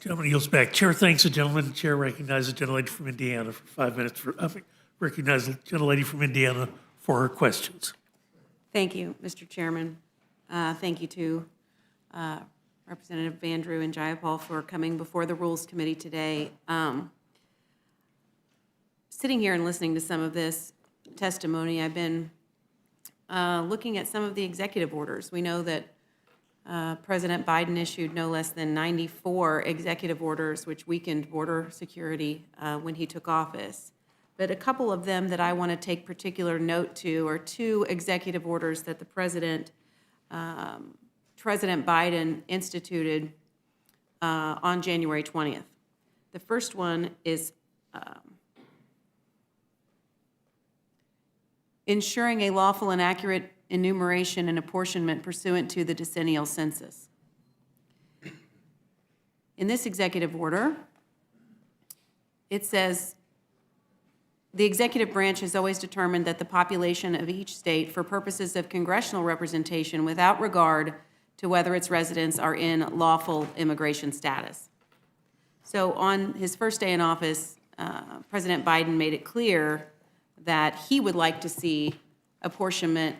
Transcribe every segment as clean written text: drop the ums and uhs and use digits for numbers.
Gentleman yields back. Chair thanks the gentleman. Chair recognizes the gentlelady from Indiana for 5 minutes. Recognize the gentlelady from Indiana for her questions. Thank you, Mr. Chairman. Thank you to Representative Andrew and Jayapal for coming before the Rules Committee today. Sitting here and listening to some of this testimony, I've been looking at some of the executive orders. We know that President Biden issued no less than 94 executive orders which weakened border security when he took office. But a couple of them that I want to take particular note to are two executive orders that the President Biden instituted on January 20th. The first one is ensuring a lawful and accurate enumeration and apportionment pursuant to the decennial census. In this executive order, it says, the executive branch has always determined that the population of each state for purposes of congressional representation without regard to whether its residents are in lawful immigration status. So on his first day in office, President Biden made it clear that he would like to see apportionment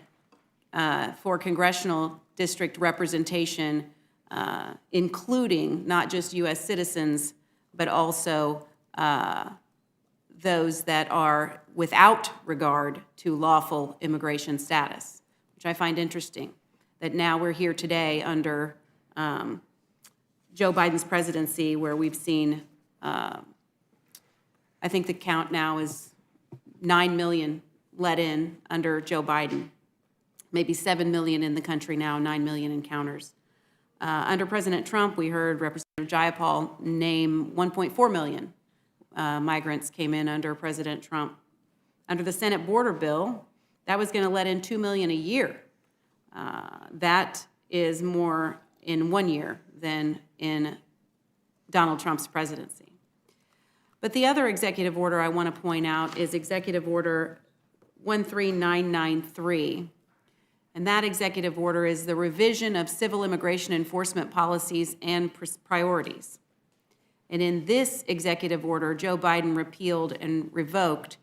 for congressional district representation, including not just U.S. citizens, but also those that are without regard to lawful immigration status, which I find interesting, that now we're here today under Joe Biden's presidency, where we've seen, I think the count now is 9 million let in under Joe Biden, maybe 7 million in the country now, 9 million encounters. Under President Trump, we heard Representative Jayapal name 1.4 million migrants came in under President Trump. Under the Senate border bill, that was going to let in 2 million a year. That is more in 1 year than in Donald Trump's presidency. But the other executive order I want to point out is Executive Order 13993. And that executive order is the revision of civil immigration enforcement policies and priorities. And in this executive order, Joe Biden repealed and revoked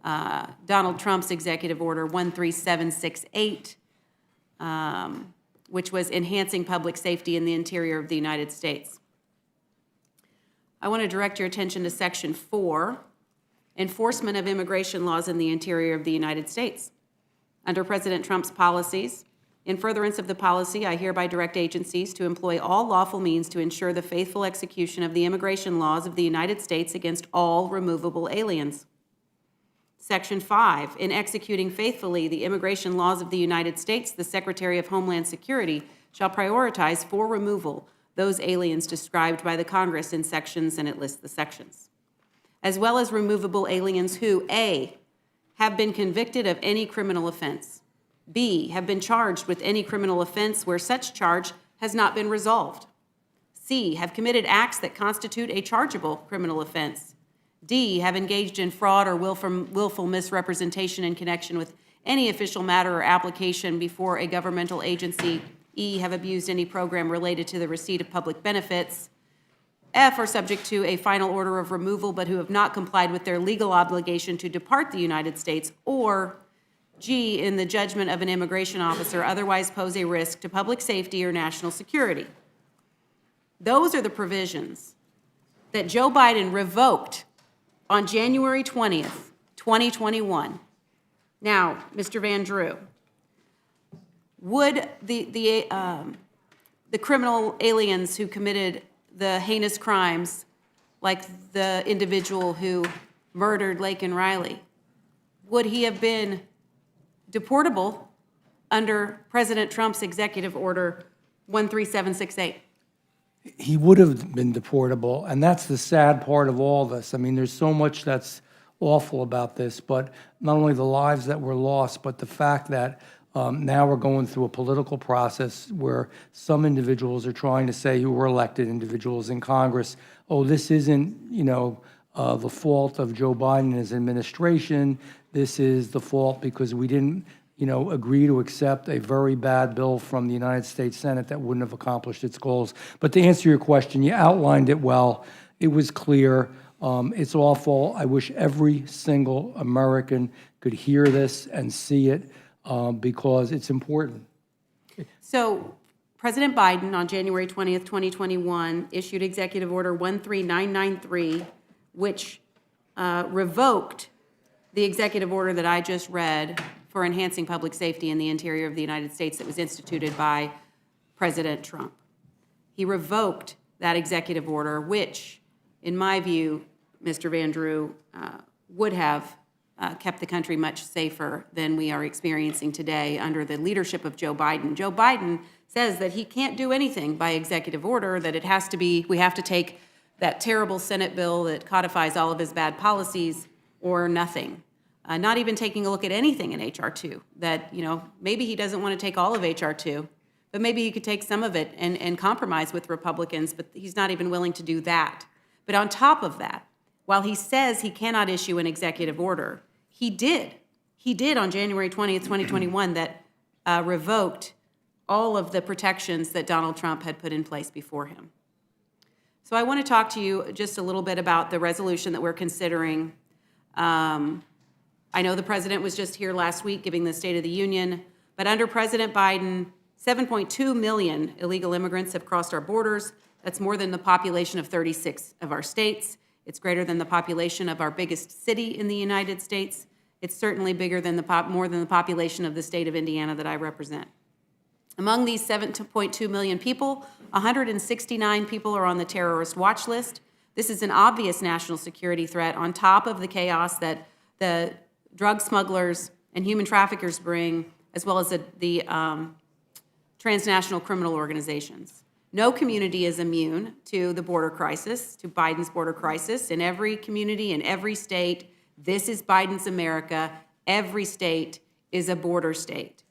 Donald Trump's executive order 13768, which was enhancing public safety in the interior of the United States. I want to direct your attention to Section 4, enforcement of immigration laws in the interior of the United States. Under President Trump's policies, in furtherance of the policy, I hereby direct agencies to employ all lawful means to ensure the faithful execution of the immigration laws of the United States against all removable aliens. Section 5, in executing faithfully the immigration laws of the United States, the Secretary of Homeland Security shall prioritize for removal those aliens described by the Congress in sections, and it lists the sections, as well as removable aliens who, A, have been convicted of any criminal offense, B, have been charged with any criminal offense where such charge has not been resolved, C, have committed acts that constitute a chargeable criminal offense, D, have engaged in fraud or willful misrepresentation in connection with any official matter or application before a governmental agency, E, have abused any program related to the receipt of public benefits, F, are subject to a final order of removal but who have not complied with their legal obligation to depart the United States, or G, in the judgment of an immigration officer, otherwise pose a risk to public safety or national security. Those are the provisions that Joe Biden revoked on January 20th, 2021. Now, Mr. Van Drew, would the criminal aliens who committed the heinous crimes, like the individual who murdered Laken Riley, would he have been deportable under President Trump's executive order 13768? He would have been deportable, and that's the sad part of all this. I mean, there's so much that's awful about this, but not only the lives that were lost, but the fact that now we're going through a political process where some individuals are trying to say, who were elected individuals in Congress, oh, this isn't, the fault of Joe Biden and his administration. This is the fault because we didn't, agree to accept a very bad bill from the United States Senate that wouldn't have accomplished its goals. But to answer your question, you outlined it well. It was clear. It's awful. I wish every single American could hear this and see it because it's important. So President Biden, on January 20th, 2021, issued Executive Order 13993, which revoked the executive order that I just read for enhancing public safety in the interior of the United States that was instituted by President Trump. He revoked that executive order, which, in my view, Mr. Van Drew, would have kept the country much safer than we are experiencing today under the leadership of Joe Biden. Joe Biden says that he can't do anything by executive order, that it has to be, we have to take that terrible Senate bill that codifies all of his bad policies or nothing. Not even taking a look at anything in H.R. 2, that, maybe he doesn't want to take all of H.R. 2, but maybe he could take some of it and compromise with Republicans, but he's not even willing to do that. But on top of that, while he says he cannot issue an executive order, he did on January 20th, 2021, that revoked all of the protections that Donald Trump had put in place before him. So I want to talk to you just a little bit about the resolution that we're considering. I know the president was just here last week giving the State of the Union, but under President Biden, 7.2 million illegal immigrants have crossed our borders. That's more than the population of 36 of our states. It's greater than the population of our biggest city in the United States. It's certainly bigger than more than the population of the state of Indiana that I represent. Among these 7.2 million people, 169 people are on the terrorist watch list. This is an obvious national security threat on top of the chaos that the drug smugglers and human traffickers bring, as well as the transnational criminal organizations. No community is immune to the border crisis, to Biden's border crisis. In every community, in every state, this is Biden's America. Every state is a border state.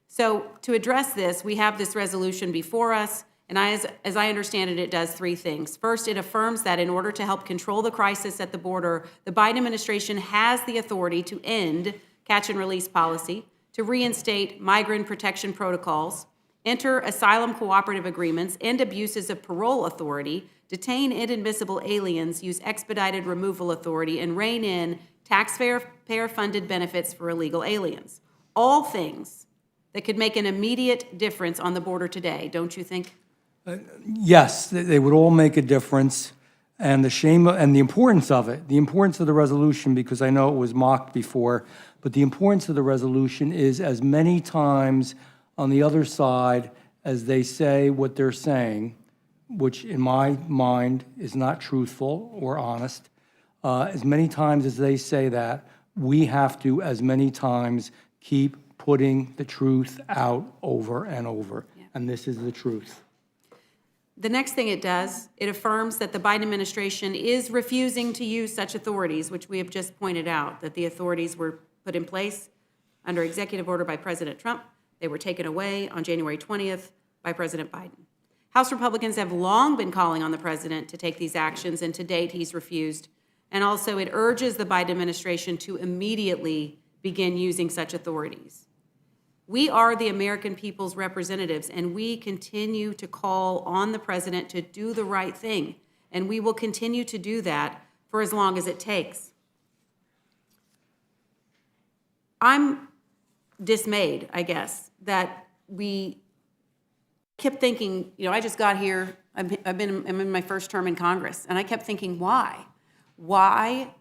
So to address this, we have this resolution before us, and as I understand it, it does three things. First, it affirms that in order to help control the crisis at the border, the Biden administration has the authority to end catch and release policy, to reinstate migrant protection protocols, enter asylum cooperative agreements, end abuses of parole authority, detain inadmissible aliens, use expedited removal authority, and rein in taxpayer-funded benefits for illegal aliens. All things that could make an immediate difference on the border today, don't you think? Yes, they would all make a difference. And the shame and the importance of it, the importance of the resolution, because I know it was mocked before, but the importance of the resolution is as many times on the other side as they say what they're saying, which in my mind is not truthful or honest, as many times as they say that, we have to, as many times, keep putting the truth out over and over. Yeah. And this is the truth. The next thing it does, it affirms that the Biden administration is refusing to use such authorities, which we have just pointed out, that the authorities were put in place under executive order by President Trump. They were taken away on January 20th by President Biden. House Republicans have long been calling on the president to take these actions, and to date he's refused. And also it urges the Biden administration to immediately begin using such authorities. We are the American people's representatives, and we continue to call on the president to do the right thing, and we will continue to do that for as long as it takes. I'm dismayed, I guess, that we kept thinking, I just got here, I'm in my first term in Congress, and I kept thinking, why? Why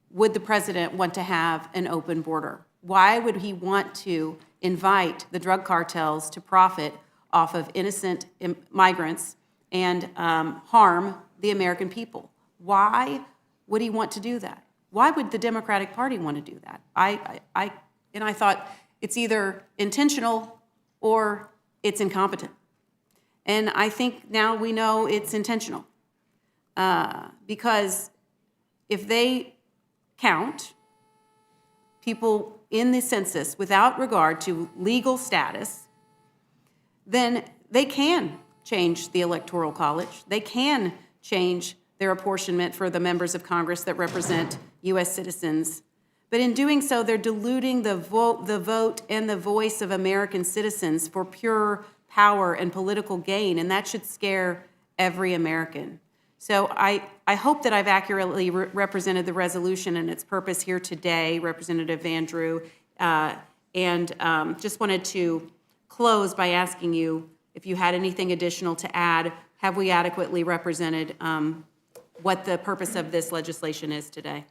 would the president want to have an open border? Why would he want to invite the drug cartels to profit off of innocent migrants and harm the American people? Why would he want to do that? Why would the Democratic Party want to do that? I thought it's either intentional or it's incompetent. And I think now we know it's intentional. Because if they count people in the census without regard to legal status, then they can change the Electoral College. They can change their apportionment for the members of Congress that represent U.S. citizens. But in doing so, they're diluting the vote and the voice of American citizens for pure power and political gain, and that should scare every American. So I hope that I've accurately represented the resolution and its purpose here today, Representative Andrew, and just wanted to close by asking you if you had anything additional to add. Have we adequately represented what the purpose of this legislation is today?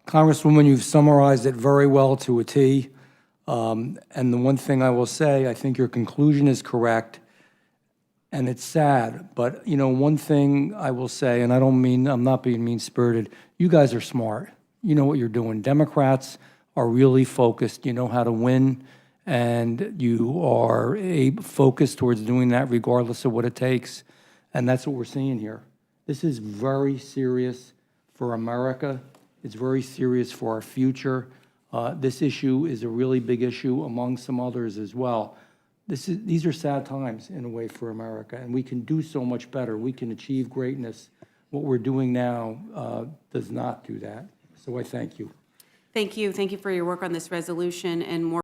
Congresswoman, you've summarized it very well to a T. And the one thing I will say, I think your conclusion is correct, and it's sad. But, you know, one thing I will say, and I'm not being mean-spirited, you guys are smart. You know what you're doing. Democrats are really focused. You know how to win, and you are focused towards doing that regardless of what it takes. And that's what we're seeing here. This is very serious for America. It's very serious for our future. This issue is a really big issue among some others as well. These are sad times in a way for America, and we can do so much better. We can achieve greatness. What we're doing now does not do that. So I thank you. Thank you. Thank you for your work on this resolution and more